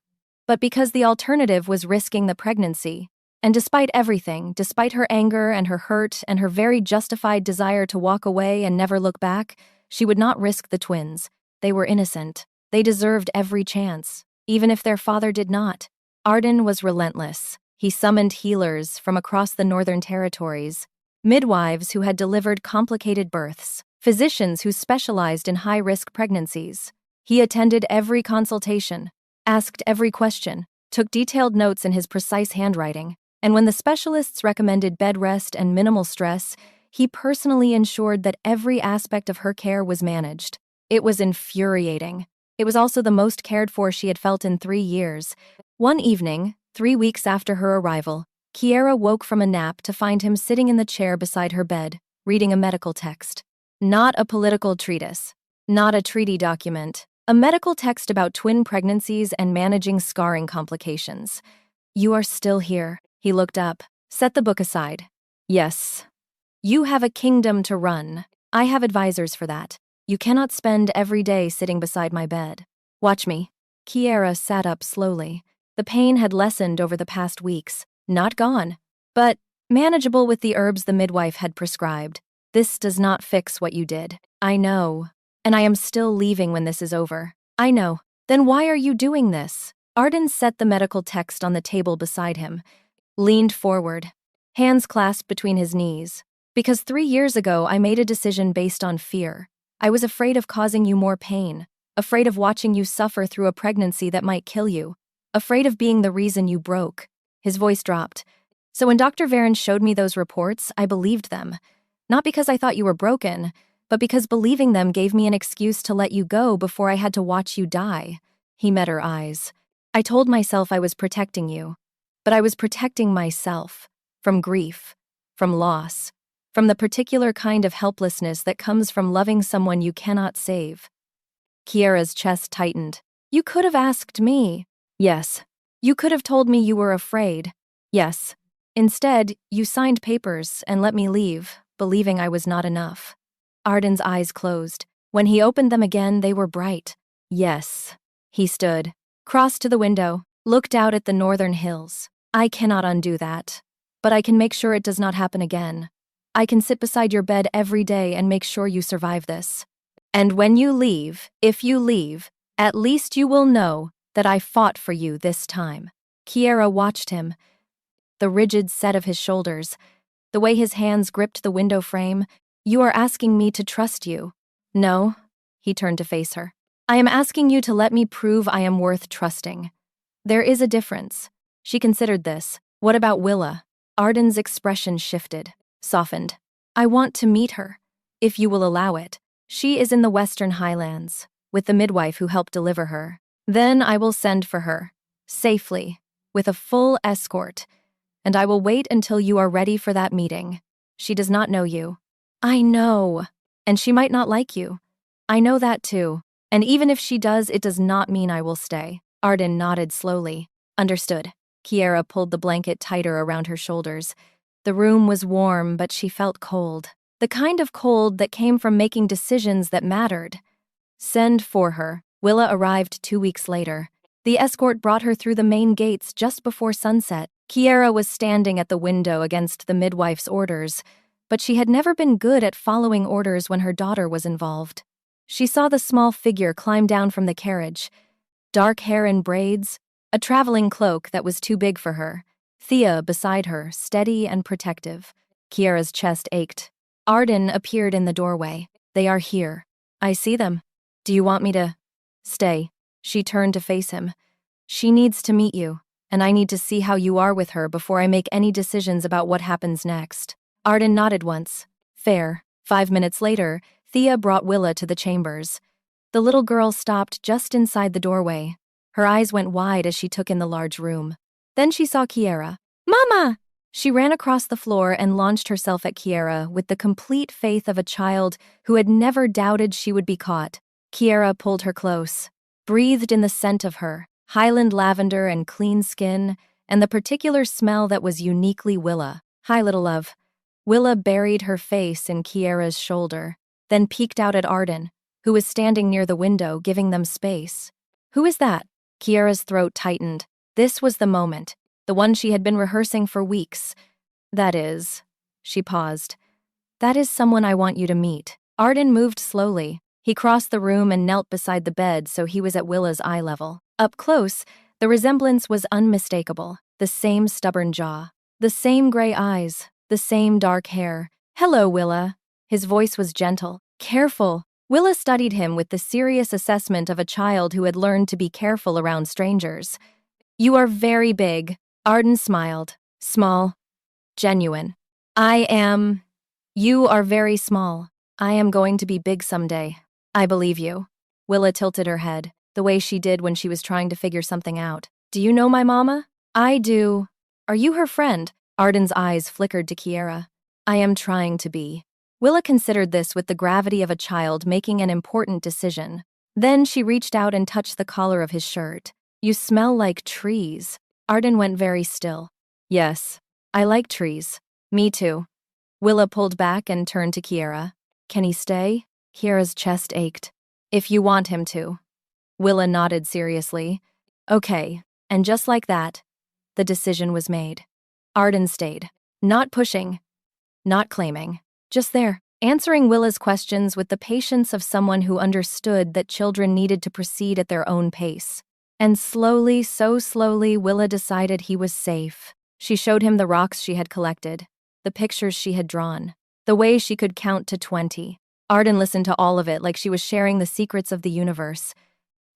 but because the alternative was risking the pregnancy. And despite everything, despite her anger and her hurt and her very justified desire to walk away and never look back, she would not risk the twins. They were innocent. They deserved every chance, even if their father did not. Arden was relentless. He summoned healers from across the Northern Territories, midwives who had delivered complicated births, physicians who specialized in high-risk pregnancies. He attended every consultation, asked every question, took detailed notes in his precise handwriting, and when the specialists recommended bed rest and minimal stress, he personally ensured that every aspect of her care was managed. It was infuriating. It was also the most cared for she had felt in 3 years. One evening, 3 weeks after her arrival, Kiera woke from a nap to find him sitting in the chair beside her bed, reading a medical text. Not a political treatise, not a treaty document, a medical text about twin pregnancies and managing scarring complications. You are still here. He looked up, set the book aside. Yes. You have a kingdom to run. I have advisors for that. You cannot spend every day sitting beside my bed. Watch me. Kiera sat up slowly. The pain had lessened over the past weeks. Not gone, but manageable with the herbs the midwife had prescribed. This does not fix what you did. I know. And I am still leaving when this is over. I know. Then why are you doing this? Arden set the medical text on the table beside him, leaned forward, hands clasped between his knees. Because 3 years ago I made a decision based on fear. I was afraid of causing you more pain, afraid of watching you suffer through a pregnancy that might kill you, afraid of being the reason you broke. His voice dropped. So when Dr. Varen showed me those reports, I believed them. Not because I thought you were broken, but because believing them gave me an excuse to let you go before I had to watch you die." He met her eyes. "I told myself I was protecting you, but I was protecting myself from grief, from loss, from the particular kind of helplessness that comes from loving someone you cannot save." Kiera's chest tightened. "You could have asked me." "Yes." "You could have told me you were afraid." "Yes." "Instead, you signed papers and let me leave, believing I was not enough." Arden's eyes closed. When he opened them again, they were bright. "Yes." He stood, crossed to the window, looked out at the northern hills. "I cannot undo that, but I can make sure it does not happen again. I can sit beside your bed every day and make sure you survive this. And when you leave, if you leave, at least you will know that I fought for you this time." Kiera watched him, the rigid set of his shoulders, the way his hands gripped the window frame. "You are asking me to trust you." "No." He turned to face her. "I am asking you to let me prove I am worth trusting. There is a difference." She considered this. "What about Willa?" Arden's expression shifted, softened. "I want to meet her, if you will allow it. She is in the Western Highlands, with the midwife who helped deliver her. Then I will send for her, safely, with a full escort, and I will wait until you are ready for that meeting. She does not know you." "I know. And she might not like you." "I know that too. And even if she does, it does not mean I will stay." Arden nodded slowly. "Understood." Kiera pulled the blanket tighter around her shoulders. The room was warm, but she felt cold. The kind of cold that came from making decisions that mattered. "Send for her." Willa arrived 2 weeks later. The escort brought her through the main gates just before sunset. Kiera was standing at the window against the midwife's orders, but she had never been good at following orders when her daughter was involved. She saw the small figure climb down from the carriage. Dark hair in braids, a traveling cloak that was too big for her. Thea beside her, steady and protective. Kiera's chest ached. Arden appeared in the doorway. "They are here. I see them. Do you want me to stay?" She turned to face him. "She needs to meet you, and I need to see how you are with her before I make any decisions about what happens next." Arden nodded once. "Fair." 5 minutes later, Thea brought Willa to the chambers. The little girl stopped just inside the doorway. Her eyes went wide as she took in the large room. Then she saw Kiera. "Mama!" She ran across the floor and launched herself at Kiera with the complete faith of a child who had never doubted she would be caught. Kiera pulled her close, breathed in the scent of her, Highland lavender and clean skin, and the particular smell that was uniquely Willa. "Hi, little love." Willa buried her face in Kiera's shoulder, then peeked out at Arden, who was standing near the window, giving them space. "Who is that?" Kiera's throat tightened. This was the moment, the one she had been rehearsing for weeks. "That is," she paused. "That is someone I want you to meet." Arden moved slowly. He crossed the room and knelt beside the bed so he was at Willa's eye level. Up close, the resemblance was unmistakable. The same stubborn jaw, the same gray eyes, the same dark hair. "Hello, Willa." His voice was gentle. "Careful." Willa studied him with the serious assessment of a child who had learned to be careful around strangers. "You are very big." Arden smiled. "Small. Genuine." You are very small. I am going to be big someday." "I believe you." Willa tilted her head, the way she did when she was trying to figure something out. "Do you know my mama?" "I do." "Are you her friend?" Arden's eyes flickered to Kiera. "I am trying to be." Willa considered this with the gravity of a child making an important decision. Then she reached out and touched the collar of his shirt. "You smell like trees." Arden went very still. "Yes, I like trees." "Me too." Willa pulled back and turned to Kiera. "Can he stay?" Kiera's chest ached. "If you want him to." Willa nodded seriously. "Okay." And just like that, the decision was made. Arden stayed. Not pushing, not claiming. Just there, answering Willa's questions with the patience of someone who understood that children needed to proceed at their own pace. And slowly, so slowly, Willa decided he was safe. She showed him the rocks she had collected, the pictures she had drawn, the way she could count to 20. Arden listened to all of it like she was sharing the secrets of the universe.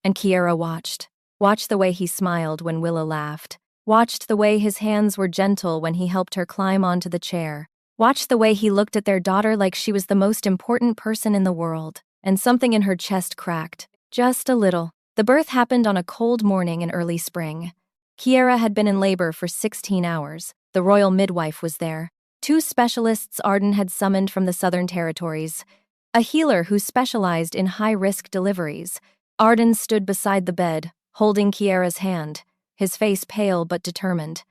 And Kiera watched the way he smiled when Willa laughed, watched the way his hands were gentle when he helped her climb onto the chair, Watched the way he looked at their daughter like she was the most important person in the world, and something in her chest cracked. Just a little. The birth happened on a cold morning in early spring. Kiera had been in labor for 16 hours. The royal midwife was there. 2 specialists Arden had summoned from the Southern Territories. A healer who specialized in high-risk deliveries. Arden stood beside the bed, holding Kiera's hand, his face pale but determined.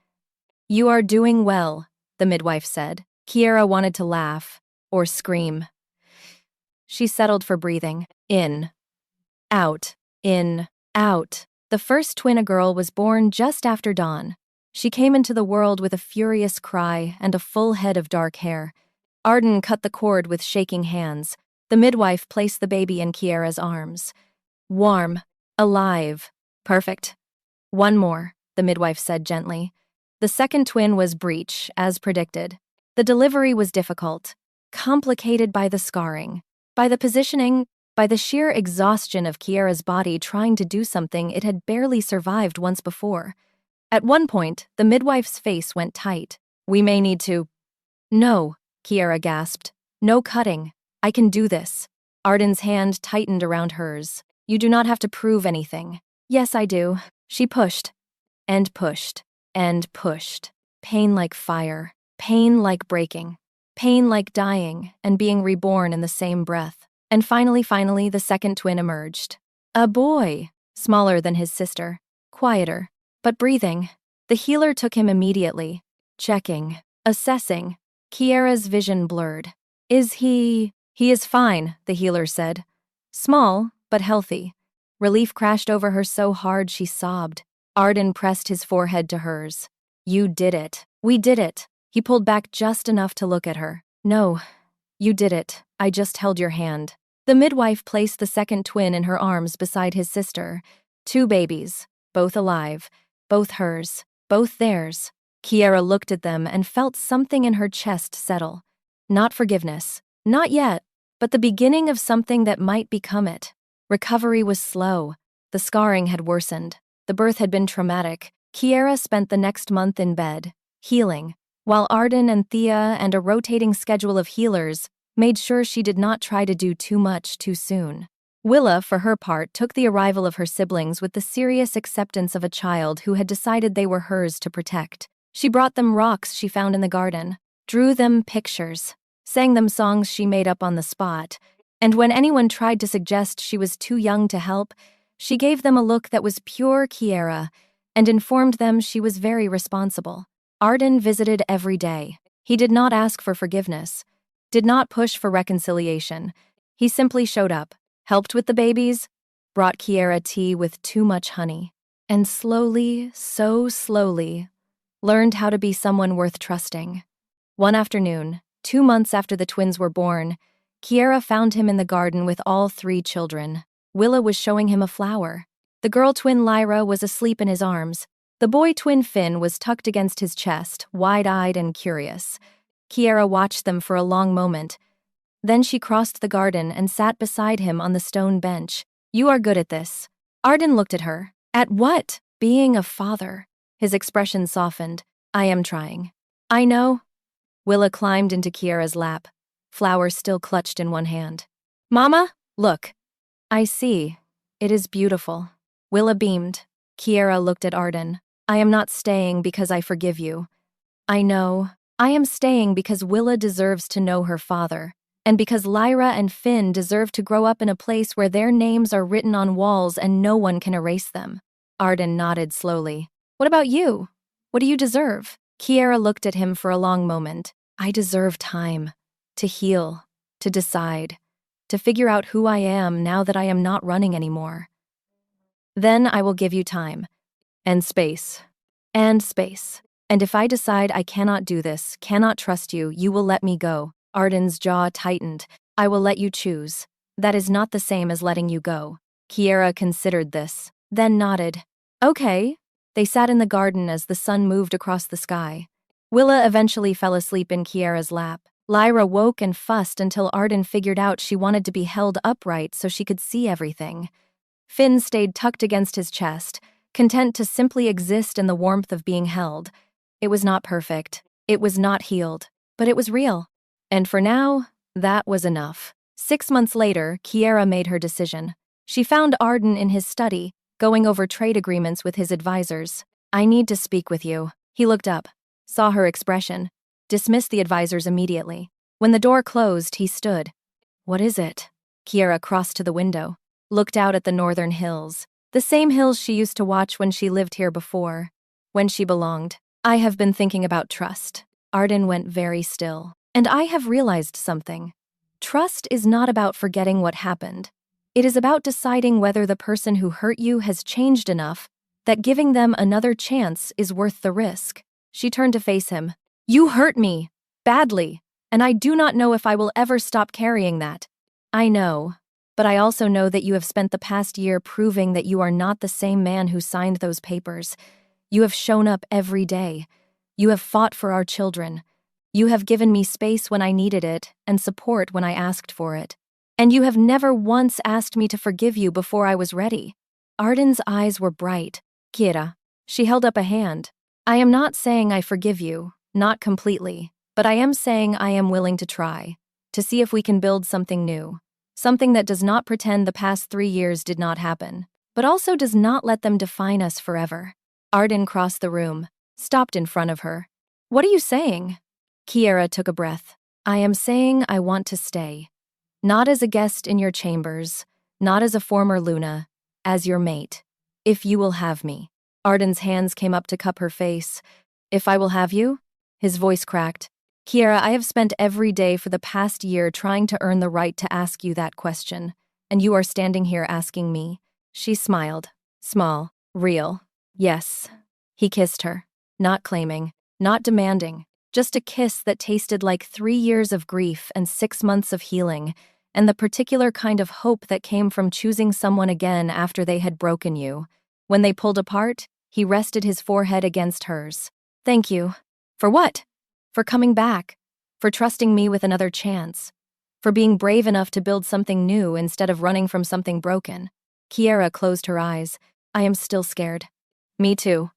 "You are doing well," the midwife said. Kiera wanted to laugh, or scream. She settled for breathing. In. Out. In. Out. The first twin, a girl, was born just after dawn. She came into the world with a furious cry and a full head of dark hair. Arden cut the cord with shaking hands. The midwife placed the baby in Kiera's arms. Warm. Alive. Perfect. One more, the midwife said gently. The second twin was breech, as predicted. The delivery was difficult, complicated by the scarring, by the positioning, by the sheer exhaustion of Kiera's body trying to do something it had barely survived once before. At one point, the midwife's face went tight. "We may need to—" "No," Kiera gasped. "No cutting. I can do this." Arden's hand tightened around hers. "You do not have to prove anything." "Yes, I do." She pushed, and pushed, and pushed. Pain like fire. Pain like breaking. Pain like dying and being reborn in the same breath. And finally, the second twin emerged. A boy, smaller than his sister, quieter, but breathing. The healer took him immediately, checking, assessing. Kiera's vision blurred. He is fine," the healer said. Small, but healthy. Relief crashed over her so hard she sobbed. Arden pressed his forehead to hers. "You did it. We did it." He pulled back just enough to look at her. "No, you did it. I just held your hand." The midwife placed the second twin in her arms beside his sister. 2 babies, both alive, both hers, both theirs. Kiera looked at them and felt something in her chest settle. Not forgiveness. Not yet, but the beginning of something that might become it. Recovery was slow. The scarring had worsened. The birth had been traumatic. Kiera spent the next month in bed, healing, while Arden and Thea and a rotating schedule of healers made sure she did not try to do too much too soon. Willa, for her part, took the arrival of her siblings with the serious acceptance of a child who had decided they were hers to protect. She brought them rocks she found in the garden, drew them pictures, sang them songs she made up on the spot, and when anyone tried to suggest she was too young to help, she gave them a look that was pure Kiera and informed them she was very responsible. Arden visited every day. He did not ask for forgiveness, did not push for reconciliation. He simply showed up, helped with the babies, brought Kiera tea with too much honey, and slowly, so slowly, learned how to be someone worth trusting. One afternoon, 2 months after the twins were born, Kiera found him in the garden with all 3 children. Willa was showing him a flower. The girl twin Lyra was asleep in his arms. The boy twin Finn was tucked against his chest, wide-eyed and curious. Kiera watched them for a long moment. Then she crossed the garden and sat beside him on the stone bench. "You are good at this." Arden looked at her. "At what?" "Being a father." His expression softened. "I am trying." "I know." Willa climbed into Kiera's lap, flower still clutched in one hand. "Mama, look." "I see. It is beautiful." Willa beamed. Kiera looked at Arden. "I am not staying because I forgive you. I know. I am staying because Willa deserves to know her father, and because Lyra and Finn deserve to grow up in a place where their names are written on walls and no one can erase them." Arden nodded slowly. "What about you? What do you deserve?" Kiera looked at him for a long moment. "I deserve time. To heal. To decide. To figure out who I am now that I am not running anymore. Then I will give you time. And space. And space. And if I decide I cannot do this, cannot trust you, you will let me go." Arden's jaw tightened. "I will let you choose. That is not the same as letting you go." Kiera considered this, then nodded. "Okay." They sat in the garden as the sun moved across the sky. Willa eventually fell asleep in Kiera's lap. Lyra woke and fussed until Arden figured out she wanted to be held upright so she could see everything. Finn stayed tucked against his chest, content to simply exist in the warmth of being held. It was not perfect. It was not healed. but it was real. And for now, that was enough. 6 months later, Kiera made her decision. She found Arden in his study, going over trade agreements with his advisors. "I need to speak with you." He looked up, saw her expression, dismissed the advisors immediately. When the door closed, he stood. "What is it?" Kiera crossed to the window, looked out at the northern hills, the same hills she used to watch when she lived here before, when she belonged. "I have been thinking about trust." Arden went very still. "And I have realized something. Trust is not about forgetting what happened. It is about deciding whether the person who hurt you has changed enough that giving them another chance is worth the risk." She turned to face him. "You hurt me. Badly. And I do not know if I will ever stop carrying that." "I know. But I also know that you have spent the past year proving that you are not the same man who signed those papers. You have shown up every day. You have fought for our children. You have given me space when I needed it and support when I asked for it. And you have never once asked me to forgive you before I was ready." Arden's eyes were bright. "Kiera." She held up a hand. "I am not saying I forgive you, not completely, but I am saying I am willing to try, to see if we can build something new, something that does not pretend the past 3 years did not happen, but also does not let them define us forever." Arden crossed the room, stopped in front of her. "What are you saying?" Kiera took a breath. "I am saying I want to stay. Not as a guest in your chambers, not as a former Luna, as your mate. If you will have me." Arden's hands came up to cup her face. "If I will have you?" His voice cracked. "Kiera, I have spent every day for the past year trying to earn the right to ask you that question, and you are standing here asking me." She smiled. Small, real. "Yes." He kissed her, not claiming, not demanding, just a kiss that tasted like 3 years of grief and 6 months of healing, and the particular kind of hope that came from choosing someone again after they had broken you. When they pulled apart, he rested his forehead against hers. "Thank you." "For what?" "For coming back. For trusting me with another chance. For being brave enough to build something new instead of running from something broken." Kiera closed her eyes. "I am still scared." "Me too.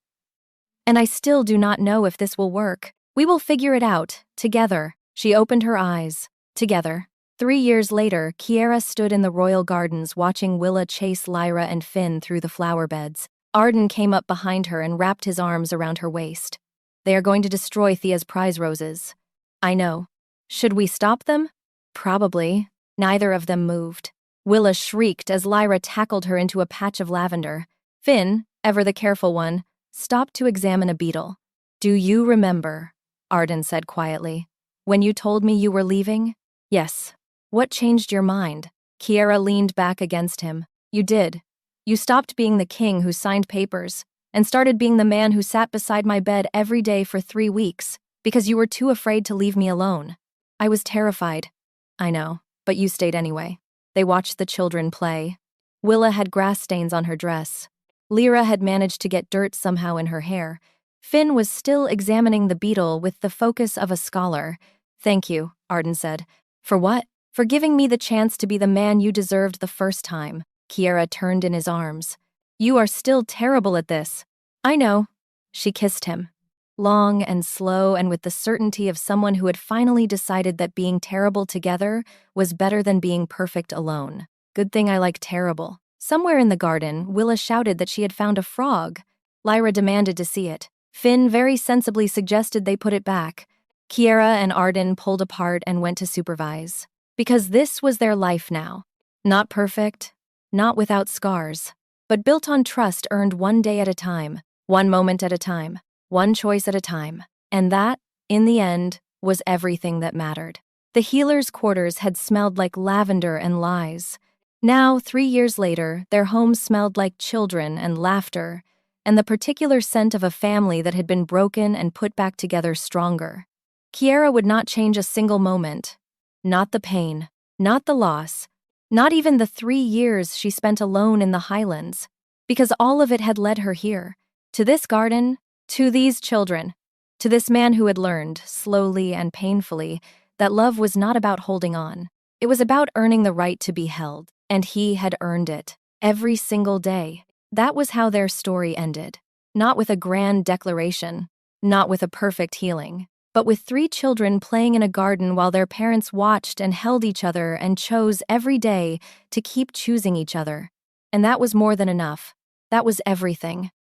And I still do not know if this will work. We will figure it out, together." She opened her eyes. Together. 3 years later, Kiera stood in the royal gardens watching Willa chase Lyra and Finn through the flower beds. Arden came up behind her and wrapped his arms around her waist. "They are going to destroy Thea's prize roses." "I know. Should we stop them?" "Probably." Neither of them moved. Willa shrieked as Lyra tackled her into a patch of lavender. Finn, ever the careful one, stopped to examine a beetle. "Do you remember?" Arden said quietly. "When you told me you were leaving?" "Yes." "What changed your mind?" Kiera leaned back against him. "You did. You stopped being the king who signed papers and started being the man who sat beside my bed every day for 3 weeks because you were too afraid to leave me alone." "I was terrified." "I know, but you stayed anyway." They watched the children play. Willa had grass stains on her dress. Lyra had managed to get dirt somehow in her hair. Finn was still examining the beetle with the focus of a scholar. "Thank you," Arden said. "For what?" "For giving me the chance to be the man you deserved the first time." Kiera turned in his arms. "You are still terrible at this." "I know." She kissed him. Long and slow and with the certainty of someone who had finally decided that being terrible together was better than being perfect alone. "Good thing I like terrible." Somewhere in the garden, Willa shouted that she had found a frog. Lyra demanded to see it. Finn very sensibly suggested they put it back. Kiera and Arden pulled apart and went to supervise. Because this was their life now. Not perfect, not without scars, but built on trust earned one day at a time, one moment at a time, one choice at a time. And that, in the end, was everything that mattered. The healers' quarters had smelled like lavender and lies. Now, 3 years later, their home smelled like children and laughter, and the particular scent of a family that had been broken and put back together stronger. Kiera would not change a single moment. Not the pain, not the loss, not even the 3 years she spent alone in the Highlands, because all of it had led her here, to this garden, to these children, to this man who had learned, slowly and painfully, that love was not about holding on. It was about earning the right to be held, and he had earned it, every single day. That was how their story ended. Not with a grand declaration, not with a perfect healing, but with 3 children playing in a garden while their parents watched and held each other and chose every day to keep choosing each other. And that was more than enough. That was everything.